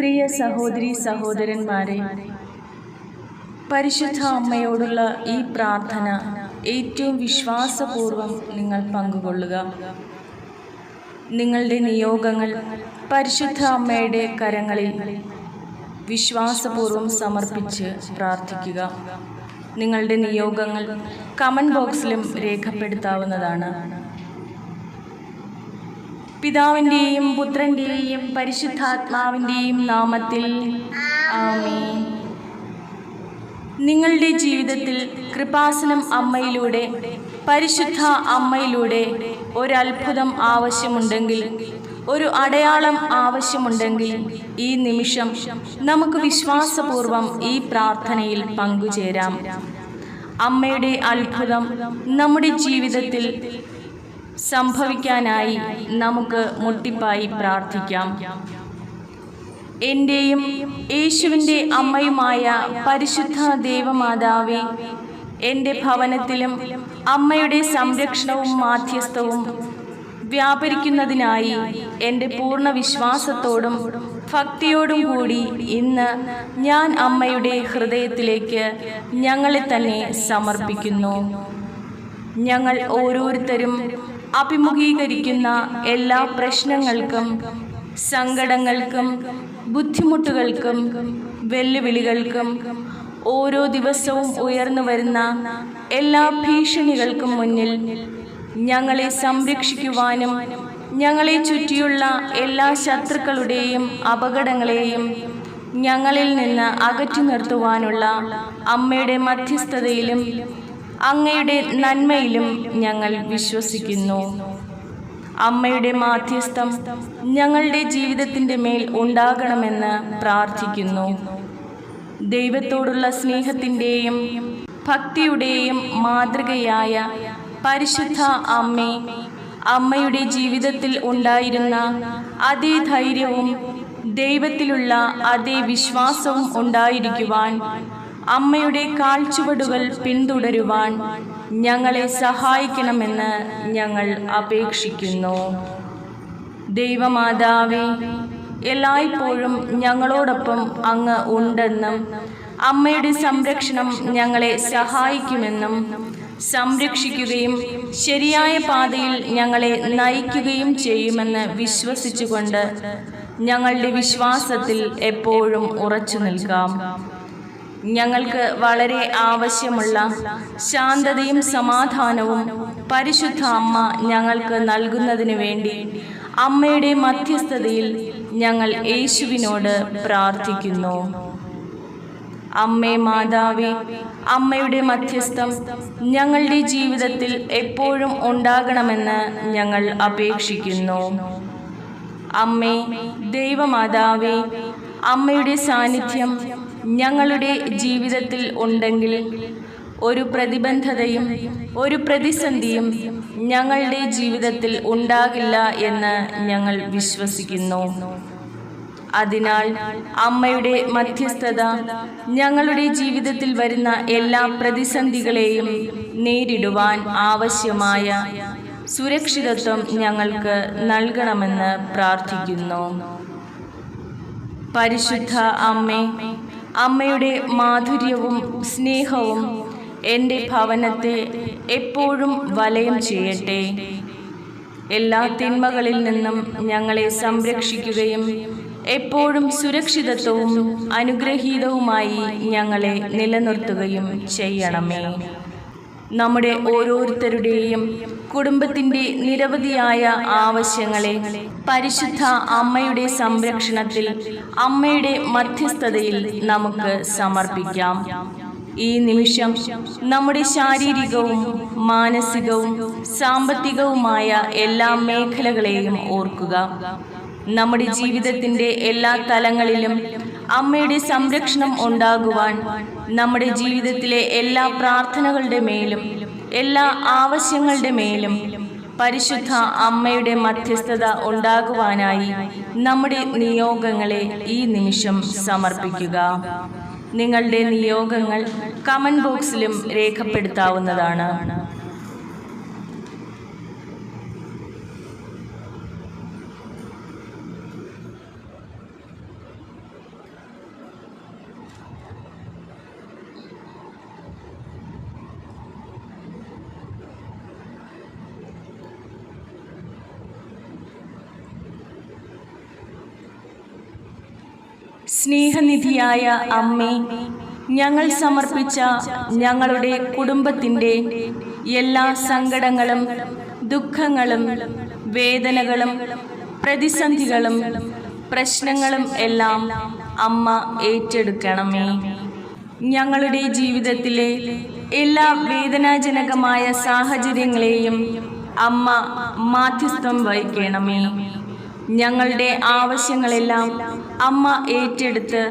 പ്രിയ സഹോദരി സഹോദരന്മാരെ, പരിശുദ്ധ അമ്മയോടുള്ള ഈ പ്രാർത്ഥന ഏറ്റവും വിശ്വാസപൂർവം നിങ്ങൾ പങ്കുകൊള്ളുക. നിങ്ങളുടെ നിയോഗങ്ങൾ പരിശുദ്ധ അമ്മയുടെ കരങ്ങളിൽ വിശ്വാസപൂർവം സമർപ്പിച്ച് പ്രാർത്ഥിക്കുക. നിങ്ങളുടെ നിയോഗങ്ങൾ കമന്റ് ബോക്സിലും രേഖപ്പെടുത്താവുന്നതാണ്. പിതാവിൻ്റെയും പുത്രൻ്റെയും പരിശുദ്ധാത്മാവിൻ്റെയും നാമത്തിൽ ആമേൻ. നിങ്ങളുടെ ജീവിതത്തിൽ കൃപാസനം അമ്മയിലൂടെ, പരിശുദ്ധ അമ്മയിലൂടെ ഒരത്ഭുതം ആവശ്യമുണ്ടെങ്കിൽ, ഒരു അടയാളം ആവശ്യമുണ്ടെങ്കിൽ, ഈ നിമിഷം നമുക്ക് വിശ്വാസപൂർവം ഈ പ്രാർത്ഥനയിൽ പങ്കുചേരാം. അമ്മയുടെ അത്ഭുതം നമ്മുടെ ജീവിതത്തിൽ സംഭവിക്കാനായി നമുക്ക് മുട്ടിപ്പായി പ്രാർത്ഥിക്കാം. എൻ്റെയും യേശുവിൻ്റെ അമ്മയുമായ പരിശുദ്ധ ദേവമാതാവേ, എൻ്റെ ഭവനത്തിലും അമ്മയുടെ സംരക്ഷണവും മാധ്യസ്ഥവും വ്യാപരിക്കുന്നതിനായി എൻ്റെ പൂർണ്ണ വിശ്വാസത്തോടും ഭക്തിയോടും കൂടി ഇന്ന് ഞാൻ അമ്മയുടെ ഹൃദയത്തിലേക്ക് ഞങ്ങളെ തന്നെ സമർപ്പിക്കുന്നു. ഞങ്ങൾ ഓരോരുത്തരും അഭിമുഖീകരിക്കുന്ന എല്ലാ പ്രശ്നങ്ങൾക്കും, സങ്കടങ്ങൾക്കും, ബുദ്ധിമുട്ടുകൾക്കും, വെല്ലുവിളികൾക്കും, ഓരോ ദിവസവും ഉയർന്നു വരുന്ന എല്ലാ ഭീഷണികൾക്കും മുന്നിൽ ഞങ്ങളെ സംരക്ഷിക്കുവാനും ഞങ്ങളെ ചുറ്റിയുള്ള എല്ലാ ശത്രുക്കളുടെയും അപകടങ്ങളെയും ഞങ്ങളിൽ നിന്ന് അകറ്റി നിർത്തുവാനുള്ള അമ്മയുടെ മധ്യസ്ഥതയിലും അങ്ങയുടെ നന്മയിലും ഞങ്ങൾ വിശ്വസിക്കുന്നു. അമ്മയുടെ മാധ്യസ്ഥം ഞങ്ങളുടെ ജീവിതത്തിൻ്റെ മേൽ ഉണ്ടാകണമെന്ന് പ്രാർത്ഥിക്കുന്നു. ദൈവത്തോടുള്ള സ്നേഹത്തിൻ്റെയും ഭക്തിയുടെയും മാതൃകയായ പരിശുദ്ധ അമ്മേ, അമ്മയുടെ ജീവിതത്തിൽ ഉണ്ടായിരുന്ന അതേ ധൈര്യവും ദൈവത്തിലുള്ള അതേ വിശ്വാസവും ഉണ്ടായിരിക്കുവാൻ, അമ്മയുടെ കാൽച്ചുവടുകൾ പിന്തുടരുവാൻ ഞങ്ങളെ സഹായിക്കണമെന്ന് ഞങ്ങൾ അപേക്ഷിക്കുന്നു. ദൈവമാതാവേ, എല്ലായ്പ്പോഴും ഞങ്ങളോടൊപ്പം അങ്ങ് ഉണ്ടെന്നും അമ്മയുടെ സംരക്ഷണം ഞങ്ങളെ സഹായിക്കുമെന്നും സംരക്ഷിക്കുകയും ശരിയായ പാതയിൽ ഞങ്ങളെ നയിക്കുകയും ചെയ്യുമെന്ന് വിശ്വസിച്ചുകൊണ്ട് ഞങ്ങളുടെ വിശ്വാസത്തിൽ എപ്പോഴും ഉറച്ചു നിൽക്കാം. ഞങ്ങൾക്ക് വളരെ ആവശ്യമുള്ള ശാന്തതയും സമാധാനവും പരിശുദ്ധ അമ്മ ഞങ്ങൾക്ക് നൽകുന്നതിന് വേണ്ടി അമ്മയുടെ മധ്യസ്ഥതയിൽ ഞങ്ങൾ യേശുവിനോട് പ്രാർത്ഥിക്കുന്നു. അമ്മേ മാതാവേ, അമ്മയുടെ മധ്യസ്ഥം ഞങ്ങളുടെ ജീവിതത്തിൽ എപ്പോഴും ഉണ്ടാകണമെന്ന് ഞങ്ങൾ അപേക്ഷിക്കുന്നു. അമ്മേ ദൈവമാതാവേ, അമ്മയുടെ സാന്നിധ്യം ഞങ്ങളുടെ ജീവിതത്തിൽ ഉണ്ടെങ്കിൽ ഒരു പ്രതിബന്ധതയും ഒരു പ്രതിസന്ധിയും ഞങ്ങളുടെ ജീവിതത്തിൽ ഉണ്ടാകില്ല എന്ന് ഞങ്ങൾ വിശ്വസിക്കുന്നു. അതിനാൽ അമ്മയുടെ മധ്യസ്ഥത ഞങ്ങളുടെ ജീവിതത്തിൽ വരുന്ന എല്ലാ പ്രതിസന്ധികളെയും നേരിടുവാൻ ആവശ്യമായ സുരക്ഷിതത്വം ഞങ്ങൾക്ക് നൽകണമെന്ന് പ്രാർത്ഥിക്കുന്നു. പരിശുദ്ധ അമ്മേ, അമ്മയുടെ മാധുര്യവും സ്നേഹവും എൻ്റെ ഭവനത്തെ എപ്പോഴും വലയം ചെയ്യട്ടെ. എല്ലാ തിന്മകളിൽ നിന്നും ഞങ്ങളെ സംരക്ഷിക്കുകയും എപ്പോഴും സുരക്ഷിതത്വവും അനുഗ്രഹീതവുമായി ഞങ്ങളെ നിലനിർത്തുകയും ചെയ്യണമേ. നമ്മുടെ ഓരോരുത്തരുടെയും കുടുംബത്തിൻ്റെ നിരവധിയായ ആവശ്യങ്ങളെ പരിശുദ്ധ അമ്മയുടെ സംരക്ഷണത്തിൽ, അമ്മയുടെ മധ്യസ്ഥതയിൽ നമുക്ക് സമർപ്പിക്കാം. ഈ നിമിഷം നമ്മുടെ ശാരീരികവും മാനസികവും സാമ്പത്തികവുമായ എല്ലാ മേഖലകളെയും ഓർക്കുക. നമ്മുടെ ജീവിതത്തിൻ്റെ എല്ലാ തലങ്ങളിലും അമ്മയുടെ സംരക്ഷണം ഉണ്ടാകുവാൻ, നമ്മുടെ ജീവിതത്തിലെ എല്ലാ പ്രാർത്ഥനകളുടെ മേലും എല്ലാ ആവശ്യങ്ങളുടെ മേലും പരിശുദ്ധ അമ്മയുടെ മധ്യസ്ഥത ഉണ്ടാകുവാനായി നമ്മുടെ നിയോഗങ്ങളെ ഈ നിമിഷം സമർപ്പിക്കുക. നിങ്ങളുടെ നിയോഗങ്ങൾ കമന്റ് ബോക്സിലും രേഖപ്പെടുത്താവുന്നതാണ്. സ്നേഹനിധിയായ അമ്മേ, ഞങ്ങൾ സമർപ്പിച്ച ഞങ്ങളുടെ കുടുംബത്തിൻ്റെ എല്ലാ സങ്കടങ്ങളും ദുഃഖങ്ങളും വേദനകളും പ്രതിസന്ധികളും പ്രശ്നങ്ങളും എല്ലാം അമ്മ ഏറ്റെടുക്കണമേ. ഞങ്ങളുടെ ജീവിതത്തിലെ എല്ലാ വേദനാജനകമായ സാഹചര്യങ്ങളെയും അമ്മ മാധ്യസ്ഥം വഹിക്കണമേ. ഞങ്ങളുടെ ആവശ്യങ്ങളെല്ലാം അമ്മ ഏറ്റെടുത്ത്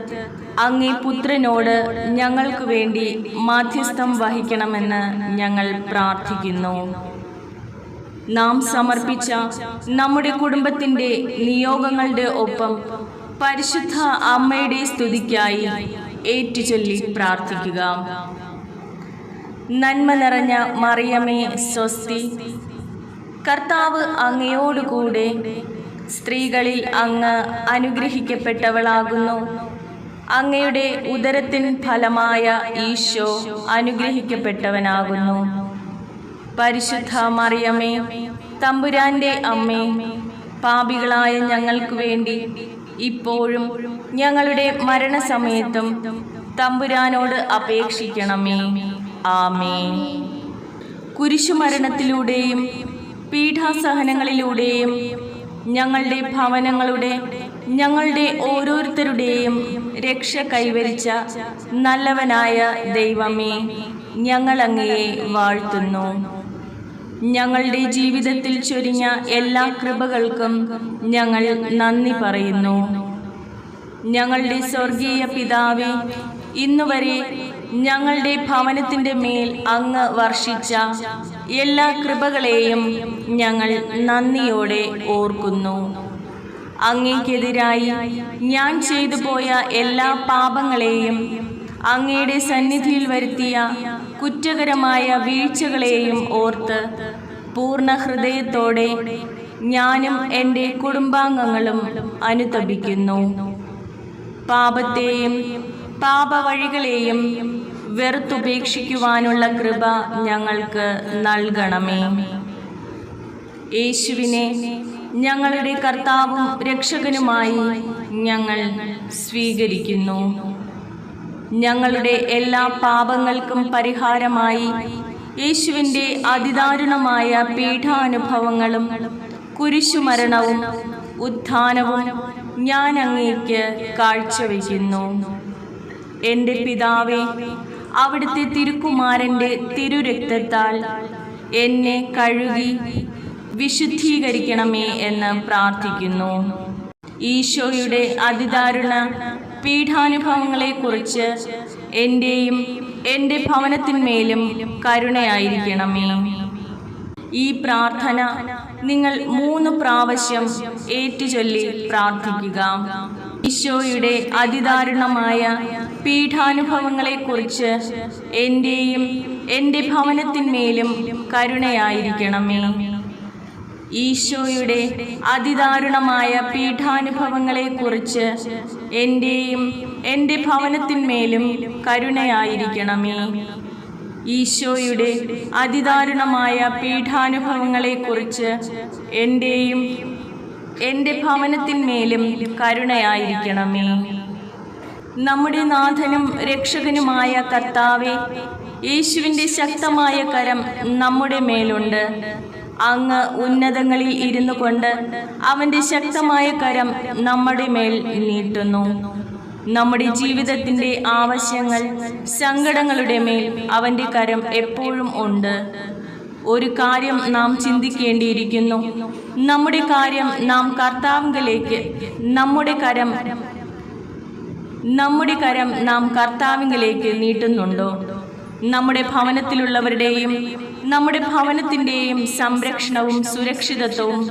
അങ്ങേ പുത്രനോട് ഞങ്ങൾക്ക് വേണ്ടി മാധ്യസ്ഥം വഹിക്കണമെന്ന് ഞങ്ങൾ പ്രാർത്ഥിക്കുന്നു. നാം സമർപ്പിച്ച നമ്മുടെ കുടുംബത്തിൻ്റെ നിയോഗങ്ങളുടെ ഒപ്പം പരിശുദ്ധ അമ്മയുടെ സ്തുതിക്കായി ഏറ്റുചൊല്ലി പ്രാർത്ഥിക്കുക. നന്മ നിറഞ്ഞ മറിയമേ സ്വസ്തി, കർത്താവ് അങ്ങയോടുകൂടെ സ്ത്രീകളിൽ അങ്ങ് അനുഗ്രഹിക്കപ്പെട്ടവളാകുന്നു. അങ്ങയുടെ ഉദരത്തിൻ ഫലമായ ഈശോ അനുഗ്രഹിക്കപ്പെട്ടവനാകുന്നു. പരിശുദ്ധ മറിയമേ, തമ്പുരാന്റെ അമ്മേ, പാപികളായ ഞങ്ങൾക്ക് വേണ്ടി ഇപ്പോഴും ഞങ്ങളുടെ മരണസമയത്തും തമ്പുരാനോട് അപേക്ഷിക്കണമേ. ആമേൻ. കുരിശുമരണത്തിലൂടെയും പീഡാസഹനങ്ങളിലൂടെയും ഞങ്ങളുടെ ഭവനങ്ങളുടെ ഞങ്ങളുടെ ഓരോരുത്തരുടെയും രക്ഷ കൈവരിച്ച നല്ലവനായ ദൈവമേ, ഞങ്ങൾ അങ്ങയെ വാഴ്ത്തുന്നു. ഞങ്ങളുടെ ജീവിതത്തിൽ ചൊരിഞ്ഞ എല്ലാ കൃപകൾക്കും ഞങ്ങൾ നന്ദി പറയുന്നു. ഞങ്ങളുടെ സ്വർഗീയ പിതാവേ, ഇന്നുവരെ ഞങ്ങളുടെ ഭവനത്തിൻ്റെ മേൽ അങ്ങ് വർഷിച്ച എല്ലാ കൃപകളെയും ഞങ്ങൾ നന്ദിയോടെ ഓർക്കുന്നു. അങ്ങേക്കെതിരായി ഞാൻ ചെയ്തു പോയ എല്ലാ പാപങ്ങളെയും അങ്ങയുടെ സന്നിധിയിൽ വരുത്തിയ കുറ്റകരമായ വീഴ്ചകളെയും ഓർത്ത് പൂർണ്ണ ഹൃദയത്തോടെ ഞാനും എൻ്റെ കുടുംബാംഗങ്ങളും അനുതപിക്കുന്നു. പാപത്തെയും പാപവഴികളെയും വെറുത്തുപേക്ഷിക്കുവാനുള്ള കൃപ ഞങ്ങൾക്ക് നൽകണമേ. യേശുവിനെ ഞങ്ങളുടെ കർത്താവും രക്ഷകനുമായി ഞങ്ങൾ സ്വീകരിക്കുന്നു. ഞങ്ങളുടെ എല്ലാ പാപങ്ങൾക്കും പരിഹാരമായി യേശുവിൻ്റെ അതിദാരുണമായ പീഡാനുഭവങ്ങളും കുരിശുമരണവും ഉത്ഥാനവും ഞാൻ അങ്ങേക്ക് കാഴ്ചവെക്കുന്നു. എൻ്റെ പിതാവേ, അവിടുത്തെ തിരുക്കുമാരൻ്റെ തിരുരക്തത്താൽ എന്നെ കഴുകി വിശുദ്ധീകരിക്കണമേ എന്ന് പ്രാർത്ഥിക്കുന്നു. ഈശോയുടെ അതിദാരുണ പീഡാനുഭവങ്ങളെക്കുറിച്ച് എൻ്റെയും എൻ്റെ ഭവനത്തിന്മേലും കരുണയായിരിക്കണമേ. ഈ പ്രാർത്ഥന നിങ്ങൾ 3 പ്രാവശ്യം ഏറ്റുചൊല്ലി പ്രാർത്ഥിക്കുക. ഈശോയുടെ അതിദാരുണമായ പീഡാനുഭവങ്ങളെക്കുറിച്ച് എൻ്റെയും എൻ്റെ ഭവനത്തിന്മേലും കരുണയായിരിക്കണമേ. ഈശോയുടെ അതിദാരുണമായ പീഡാനുഭവങ്ങളെക്കുറിച്ച് എൻ്റെയും എൻ്റെ ഭവനത്തിന്മേലും കരുണയായിരിക്കണമേ. ഈശോയുടെ അതിദാരുണമായ പീഡാനുഭവങ്ങളെക്കുറിച്ച് എൻ്റെയും എൻ്റെ ഭവനത്തിന്മേലും കരുണയായിരിക്കണമേ. നമ്മുടെ നാഥനും രക്ഷകനുമായ കർത്താവേ, യേശുവിൻ്റെ ശക്തമായ കരം നമ്മുടെ മേലുണ്ട്. അങ്ങ് ഉന്നതങ്ങളിൽ ഇരുന്നു കൊണ്ട് അവൻ്റെ ശക്തമായ കരം നമ്മുടെ മേൽ നീട്ടുന്നു. നമ്മുടെ ജീവിതത്തിൻ്റെ ആവശ്യങ്ങൾ സങ്കടങ്ങളുടെ മേൽ അവൻ്റെ കരം എപ്പോഴും ഉണ്ട്. ഒരു കാര്യം നാം ചിന്തിക്കേണ്ടിയിരിക്കുന്നു. നമ്മുടെ കാര്യം നാം കർത്താവിലേക്ക് നമ്മുടെ കരം നാം കർത്താവിലേക്ക് നീട്ടുന്നുണ്ടോ? നമ്മുടെ ഭവനത്തിലുള്ളവരുടെയും നമ്മുടെ ഭവനത്തിൻ്റെയും സംരക്ഷണവും സുരക്ഷിതത്വവും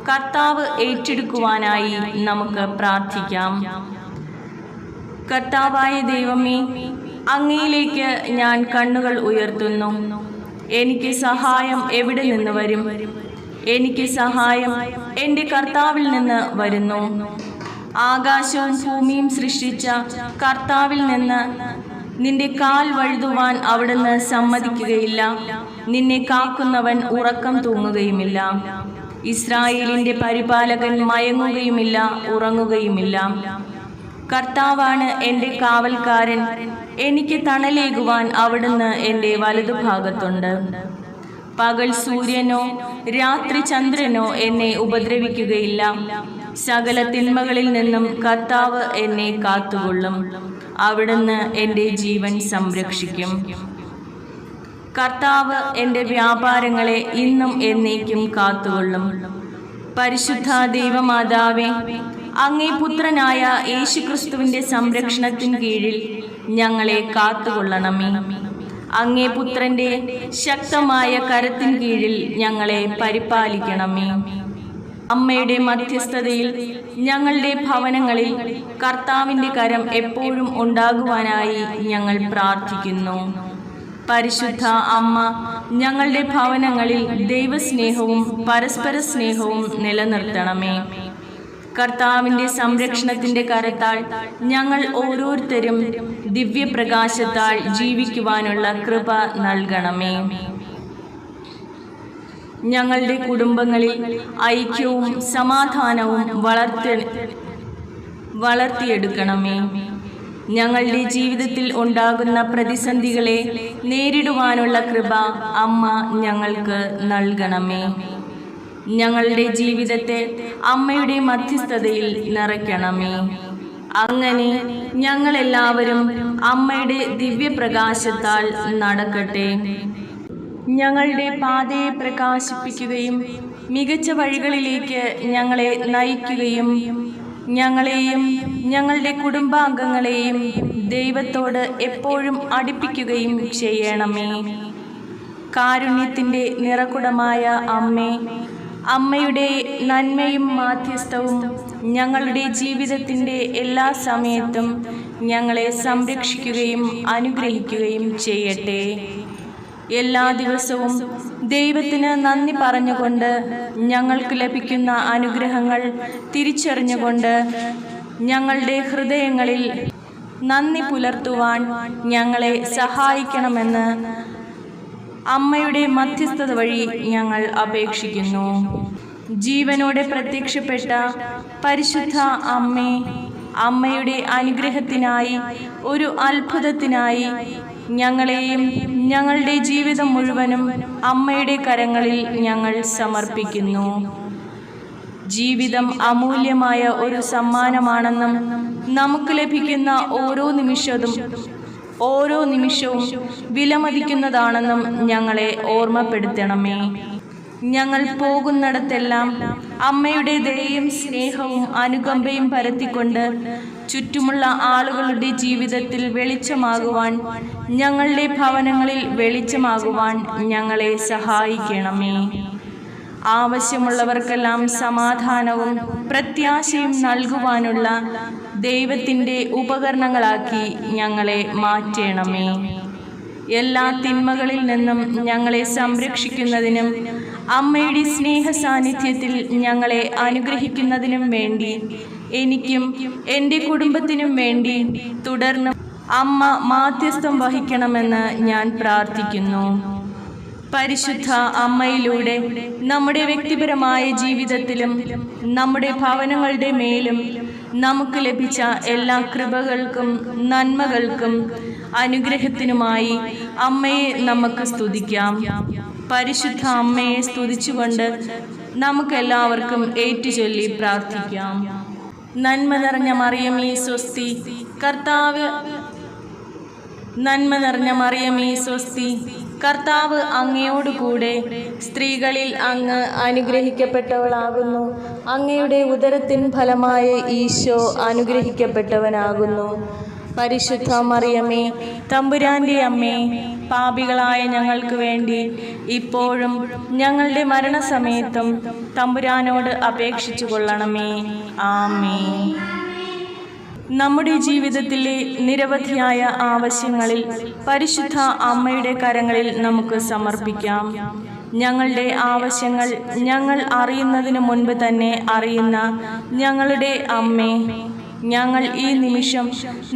കർത്താവ് ഏറ്റെടുക്കുവാനായി നമുക്ക് പ്രാർത്ഥിക്കാം. കർത്താവായ ദൈവമേ, അങ്ങയിലേക്ക് ഞാൻ കണ്ണുകൾ ഉയർത്തുന്നു. എനിക്ക് സഹായം എവിടെ നിന്ന് വരും? എനിക്ക് സഹായം എൻ്റെ കർത്താവിൽ നിന്ന് വരുന്നു. ആകാശവും ഭൂമിയും സൃഷ്ടിച്ച കർത്താവിൽ നിന്ന് നിന്റെ കാൽ വഴുതുവാൻ അവിടുന്ന് സമ്മതിക്കുകയില്ല. നിന്നെ കാക്കുന്നവൻ ഉറക്കം തൂങ്ങുകയുമില്ല. ഇസ്രായേലിൻ്റെ പരിപാലകൻ മയങ്ങുകയുമില്ല, ഉറങ്ങുകയുമില്ല. കർത്താവാണ് എൻ്റെ കാവൽക്കാരൻ, എനിക്ക് തണലേകുവാൻ അവിടുന്ന് എൻ്റെ വലതുഭാഗത്തുണ്ട്. പകൽ സൂര്യനോ രാത്രി ചന്ദ്രനോ എന്നെ ഉപദ്രവിക്കുകയില്ല. സകല തിന്മകളിൽ നിന്നും കർത്താവ് എന്നെ കാത്തുകൊള്ളും. അവിടുന്ന് എൻ്റെ ജീവൻ സംരക്ഷിക്കും. കർത്താവ് എൻ്റെ വ്യാപാരങ്ങളെ ഇന്നും എന്നേക്കും കാത്തുകൊള്ളും. പരിശുദ്ധ ദൈവമാതാവേ, അങ്ങേ പുത്രനായ യേശുക്രിസ്തുവിൻ്റെ സംരക്ഷണത്തിൻ കീഴിൽ ഞങ്ങളെ കാത്തുകൊള്ളണമേ. അങ്ങേ പുത്രൻ്റെ ശക്തമായ കരത്തിൻ കീഴിൽ ഞങ്ങളെ പരിപാലിക്കണമേ. അമ്മയുടെ മധ്യസ്ഥതയിൽ ഞങ്ങളുടെ ഭവനങ്ങളിൽ കർത്താവിൻ്റെ കരം എപ്പോഴും ഉണ്ടാകുവാനായി ഞങ്ങൾ പ്രാർത്ഥിക്കുന്നു. പരിശുദ്ധ അമ്മ ഞങ്ങളുടെ ഭവനങ്ങളിൽ ദൈവസ്നേഹവും പരസ്പര സ്നേഹവും നിലനിർത്തണമേ. കർത്താവിൻ്റെ സംരക്ഷണത്തിൻ്റെ കരത്താൽ ഞങ്ങൾ ഓരോരുത്തരും ദിവ്യപ്രകാശത്താൽ ജീവിക്കുവാനുള്ള കൃപ നൽകണമേ. ഞങ്ങളുടെ കുടുംബങ്ങളിൽ ഐക്യവും സമാധാനവും വളർത്തിയെടുക്കണമേ. ഞങ്ങളുടെ ജീവിതത്തിൽ ഉണ്ടാകുന്ന പ്രതിസന്ധികളെ നേരിടുവാനുള്ള കൃപ അമ്മ ഞങ്ങൾക്ക് നൽകണമേ. ഞങ്ങളുടെ ജീവിതത്തെ അമ്മയുടെ മധ്യസ്ഥതയിൽ നിറയ്ക്കണമേ. അങ്ങനെ ഞങ്ങളെല്ലാവരും അമ്മയുടെ ദിവ്യപ്രകാശത്താൽ നടക്കട്ടെ. ഞങ്ങളുടെ പാതയെ പ്രകാശിപ്പിക്കുകയും മികച്ച വഴികളിലേക്ക് ഞങ്ങളെ നയിക്കുകയും ഞങ്ങളെയും ഞങ്ങളുടെ കുടുംബാംഗങ്ങളെയും ദൈവത്തോട് എപ്പോഴും അടുപ്പിക്കുകയും ചെയ്യണമേ. കാരുണ്യത്തിൻ്റെ നിറകുടമായ അമ്മേ, അമ്മയുടെ നന്മയും മാധ്യസ്ഥവും ഞങ്ങളുടെ ജീവിതത്തിൻ്റെ എല്ലാ സമയത്തും ഞങ്ങളെ സംരക്ഷിക്കുകയും അനുഗ്രഹിക്കുകയും ചെയ്യട്ടെ. എല്ലാ ദിവസവും ദൈവത്തിന് നന്ദി പറഞ്ഞുകൊണ്ട് ഞങ്ങൾക്ക് ലഭിക്കുന്ന അനുഗ്രഹങ്ങൾ തിരിച്ചറിഞ്ഞുകൊണ്ട് ഞങ്ങളുടെ ഹൃദയങ്ങളിൽ നന്ദി പുലർത്തുവാൻ ഞങ്ങളെ സഹായിക്കണമെന്ന് അമ്മയുടെ മധ്യസ്ഥത വഴി ഞങ്ങൾ അപേക്ഷിക്കുന്നു. ജീവനോടെ പ്രത്യക്ഷപ്പെട്ട പരിശുദ്ധ അമ്മേ, അമ്മയുടെ അനുഗ്രഹത്തിനായി, ഒരു അത്ഭുതത്തിനായി ഞങ്ങളെയും ഞങ്ങളുടെ ജീവിതം മുഴുവനും അമ്മയുടെ കരങ്ങളിൽ ഞങ്ങൾ സമർപ്പിക്കുന്നു. ജീവിതം അമൂല്യമായ ഒരു സമ്മാനമാണെന്നും നമുക്ക് ലഭിക്കുന്ന ഓരോ നിമിഷവും വിലമതിക്കുന്നതാണെന്നും ഞങ്ങളെ ഓർമ്മപ്പെടുത്തണമേ. ഞങ്ങൾ പോകുന്നിടത്തെല്ലാം അമ്മയുടെ ദയയും സ്നേഹവും അനുകമ്പയും പരത്തിക്കൊണ്ട് ചുറ്റുമുള്ള ആളുകളുടെ ജീവിതത്തിൽ വെളിച്ചമാകുവാൻ, ഞങ്ങളുടെ ഭവനങ്ങളിൽ വെളിച്ചമാകുവാൻ ഞങ്ങളെ സഹായിക്കണമേ. ആവശ്യമുള്ളവർക്കെല്ലാം സമാധാനവും പ്രത്യാശയും നൽകുവാനുള്ള ദൈവത്തിൻ്റെ ഉപകരണങ്ങളാക്കി ഞങ്ങളെ മാറ്റണമേ. എല്ലാ തിന്മകളിൽ നിന്നും ഞങ്ങളെ സംരക്ഷിക്കുന്നതിനും അമ്മയുടെ സ്നേഹ സാന്നിധ്യത്തിൽ ഞങ്ങളെ അനുഗ്രഹിക്കുന്നതിനും വേണ്ടി എനിക്കും എൻ്റെ കുടുംബത്തിനും വേണ്ടി തുടർന്ന് അമ്മ മാധ്യസ്ഥം വഹിക്കണമെന്ന് ഞാൻ പ്രാർത്ഥിക്കുന്നു. പരിശുദ്ധ അമ്മയിലൂടെ നമ്മുടെ വ്യക്തിപരമായ ജീവിതത്തിലും നമ്മുടെ ഭവനങ്ങളുടെ മേലും നമുക്ക് ലഭിച്ച എല്ലാ കൃപകൾക്കും നന്മകൾക്കും അനുഗ്രഹത്തിനുമായി അമ്മയെ നമുക്ക് സ്തുതിക്കാം. പരിശുദ്ധ അമ്മയെ സ്തുതിച്ചുകൊണ്ട് നമുക്കെല്ലാവർക്കും ഏറ്റുചൊല്ലി പ്രാർത്ഥിക്കാം. നന്മ നിറഞ്ഞ മറിയമേ സ്വസ്തി, കർത്താവ് അങ്ങയോടുകൂടെ സ്ത്രീകളിൽ അങ്ങ് അനുഗ്രഹിക്കപ്പെട്ടവളാകുന്നു. അങ്ങയുടെ ഉദരത്തിൻ ഫലമായ ഈശോ അനുഗ്രഹിക്കപ്പെട്ടവനാകുന്നു. പരിശുദ്ധ മറിയമേ, തമ്പുരാൻ്റെ അമ്മേ, പാപികളായ ഞങ്ങൾക്ക് വേണ്ടി ഇപ്പോഴും ഞങ്ങളുടെ മരണസമയത്തും തമ്പുരാനോട് അപേക്ഷിച്ചു കൊള്ളണമേ. ആമേൻ. നമ്മുടെ ജീവിതത്തിലെ നിരവധിയായ ആവശ്യങ്ങളിൽ പരിശുദ്ധ അമ്മയുടെ കരങ്ങളിൽ നമുക്ക് സമർപ്പിക്കാം. ഞങ്ങളുടെ ആവശ്യങ്ങൾ ഞങ്ങൾ അറിയുന്നതിന് മുൻപ് തന്നെ അറിയുന്ന ഞങ്ങളുടെ അമ്മേ, ഞങ്ങൾ ഈ നിമിഷം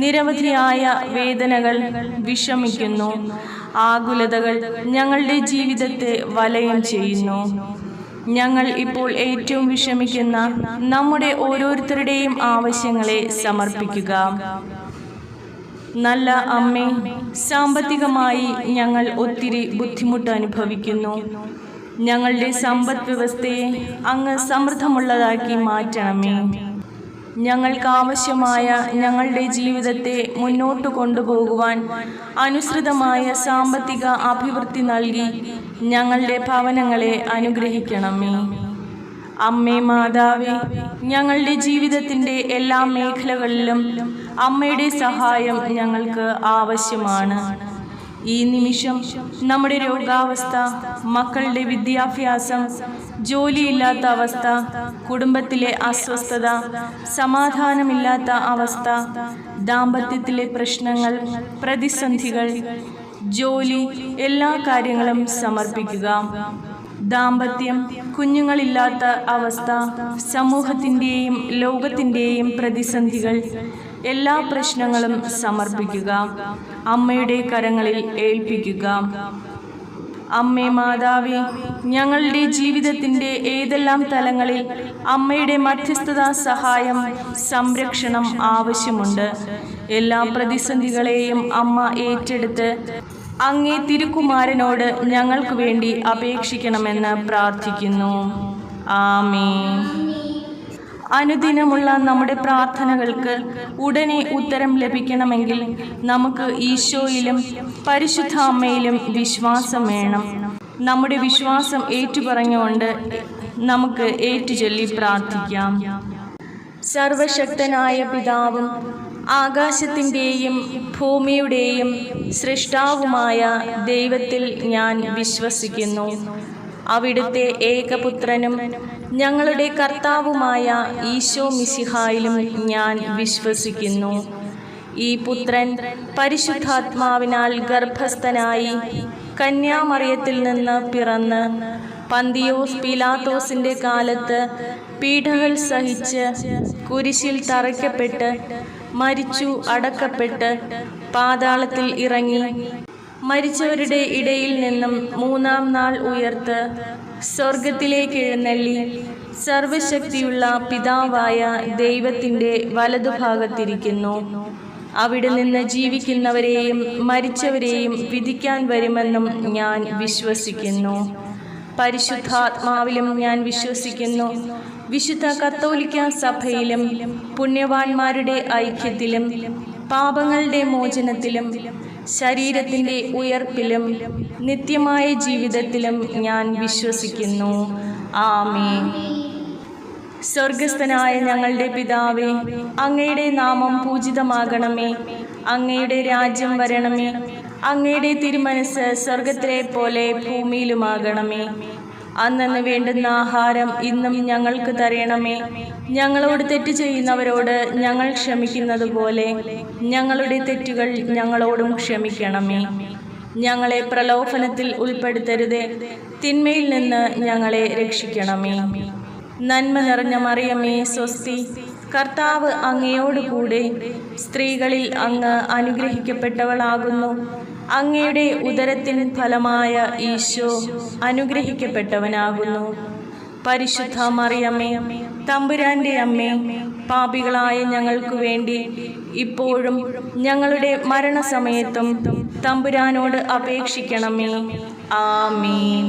നിരവധിയായ വേദനകൾ വിഷമിക്കുന്നു. ആകുലതകൾ ഞങ്ങളുടെ ജീവിതത്തെ വലയം ചെയ്യുന്നു. ഞങ്ങൾ ഇപ്പോൾ ഏറ്റവും വിഷമിക്കുന്ന നമ്മുടെ ഓരോരുത്തരുടെയും ആവശ്യങ്ങളെ സമർപ്പിക്കുക. നല്ല അമ്മേ, സാമ്പത്തികമായി ഞങ്ങൾ ഒത്തിരി ബുദ്ധിമുട്ട് അനുഭവിക്കുന്നു. ഞങ്ങളുടെ സമ്പദ് വ്യവസ്ഥയെ അങ്ങ് സമൃദ്ധമുള്ളതാക്കി മാറ്റണമേ. ഞങ്ങൾക്കാവശ്യമായ ഞങ്ങളുടെ ജീവിതത്തെ മുന്നോട്ട് കൊണ്ടുപോകുവാൻ അനുസൃതമായ സാമ്പത്തിക അഭിവൃദ്ധി നൽകി ഞങ്ങളുടെ ഭവനങ്ങളെ അനുഗ്രഹിക്കണമേ. അമ്മേ മാതാവേ, ഞങ്ങളുടെ ജീവിതത്തിൻ്റെ എല്ലാ മേഖലകളിലും അമ്മയുടെ സഹായം ഞങ്ങൾക്ക് ആവശ്യമാണ്. ഈ നിമിഷം നമ്മുടെ രോഗാവസ്ഥ, മക്കളുടെ വിദ്യാഭ്യാസം, ജോലിയില്ലാത്ത അവസ്ഥ, കുടുംബത്തിലെ അസ്വസ്ഥത, സമാധാനമില്ലാത്ത അവസ്ഥ, ദാമ്പത്യത്തിലെ പ്രശ്നങ്ങൾ, പ്രതിസന്ധികൾ, ജോലി, എല്ലാ കാര്യങ്ങളും സമർപ്പിക്കുക. ദാമ്പത്യം, കുഞ്ഞുങ്ങളില്ലാത്ത അവസ്ഥ, സമൂഹത്തിൻ്റെയും ലോകത്തിൻ്റെയും പ്രതിസന്ധികൾ, എല്ലാ പ്രശ്നങ്ങളും സമർപ്പിക്കുക. അമ്മയുടെ കരങ്ങളിൽ ഏൽപ്പിക്കുക. അമ്മേ മാതാവേ, ഞങ്ങളുടെ ജീവിതത്തിൻ്റെ ഏതെല്ലാം തലങ്ങളിൽ അമ്മയുടെ മധ്യസ്ഥതാ സഹായം, സംരക്ഷണം ആവശ്യമുണ്ട്, എല്ലാ പ്രതിസന്ധികളെയും അമ്മ ഏറ്റെടുത്ത് അങ്ങേ തിരുക്കുമാരനോട് ഞങ്ങൾക്ക് വേണ്ടി അപേക്ഷിക്കണമെന്ന് പ്രാർത്ഥിക്കുന്നു. ആമേൻ. അനുദിനമുള്ള നമ്മുടെ പ്രാർത്ഥനകൾക്ക് ഉടനെ ഉത്തരം ലഭിക്കണമെങ്കിൽ നമുക്ക് ഈശോയിലും പരിശുദ്ധ അമ്മയിലും വിശ്വാസം വേണം. നമ്മുടെ വിശ്വാസം ഏറ്റുപറഞ്ഞുകൊണ്ട് നമുക്ക് ഏറ്റുചൊല്ലി പ്രാർത്ഥിക്കാം. സർവശക്തനായ പിതാവും ആകാശത്തിൻ്റെയും ഭൂമിയുടെയും സൃഷ്ടാവുമായ ദൈവത്തിൽ ഞാൻ വിശ്വസിക്കുന്നു. അവിടുത്തെ ഏകപുത്രനും ഞങ്ങളുടെ കർത്താവുമായ ഈശോ മിശിഹായിലും ഞാൻ വിശ്വസിക്കുന്നു. ഈ പുത്രൻ പരിശുദ്ധാത്മാവിനാൽ ഗർഭസ്ഥനായി കന്യാമറിയത്തിൽ നിന്ന് പിറന്ന് പന്തിയോസ് പീലാത്തോസിൻ്റെ കാലത്ത് പീഡകൾ സഹിച്ച് കുരിശിൽ തറയ്ക്കപ്പെട്ട് മരിച്ചു, അടക്കപ്പെട്ട് പാതാളത്തിൽ ഇറങ്ങി, മരിച്ചവരുടെ ഇടയിൽ നിന്നും മൂന്നാം നാൾ ഉയർത്ത് സ്വർഗത്തിലേക്ക് എഴുന്നള്ളി സർവശക്തിയുള്ള പിതാവായ ദൈവത്തിൻ്റെ വലതുഭാഗത്തിരിക്കുന്നു. അവിടെ നിന്ന് ജീവിക്കുന്നവരെയും മരിച്ചവരെയും വിധിക്കാൻ വരുമെന്നും ഞാൻ വിശ്വസിക്കുന്നു. പരിശുദ്ധാത്മാവിലും ഞാൻ വിശ്വസിക്കുന്നു. വിശുദ്ധ കത്തോലിക്ക സഭയിലും പുണ്യവാന്മാരുടെ ഐക്യത്തിലും പാപങ്ങളുടെ മോചനത്തിലും ശരീരത്തിൻ്റെ ഉയർപ്പിലും നിത്യമായ ജീവിതത്തിലും ഞാൻ വിശ്വസിക്കുന്നു. ആമേൻ. സ്വർഗസ്ഥനായ ഞങ്ങളുടെ പിതാവേ, അങ്ങയുടെ നാമം പൂജിതമാകണമേ. അങ്ങയുടെ രാജ്യം വരണമേ. അങ്ങയുടെ തിരുമനസ് സ്വർഗത്തിലെ പോലെ ഭൂമിയിലുമാകണമേ. അന്നന്ന് വേണ്ടുന്ന ആഹാരം ഇന്നും ഞങ്ങൾക്ക് തരണമേ. ഞങ്ങളോട് തെറ്റ് ചെയ്യുന്നവരോട് ഞങ്ങൾ ക്ഷമിക്കുന്നത് പോലെ ഞങ്ങളുടെ തെറ്റുകൾ ഞങ്ങളോടും ക്ഷമിക്കണമേ. ഞങ്ങളെ പ്രലോഭനത്തിൽ ഉൾപ്പെടുത്തരുതേ, തിന്മയിൽ നിന്ന് ഞങ്ങളെ രക്ഷിക്കണമേ. നന്മ നിറഞ്ഞ മറിയമേ, സ്വസ്തി, കർത്താവ് അങ്ങയോട് കൂടെ സ്ത്രീകളിൽ അങ്ങ് അനുഗ്രഹിക്കപ്പെട്ടവളാകുന്നു. അങ്ങയുടെ ഉദരത്തിൻ ഫലമായ ഈശോ അനുഗ്രഹിക്കപ്പെട്ടവനാകുന്നു. പരിശുദ്ധ മറിയമേ, തമ്പുരാൻ്റെ അമ്മേ, പാപികളായ ഞങ്ങൾക്ക് വേണ്ടി ഇപ്പോഴും ഞങ്ങളുടെ മരണസമയത്തും തമ്പുരാനോട് അപേക്ഷിക്കണമേ. ആമേൻ.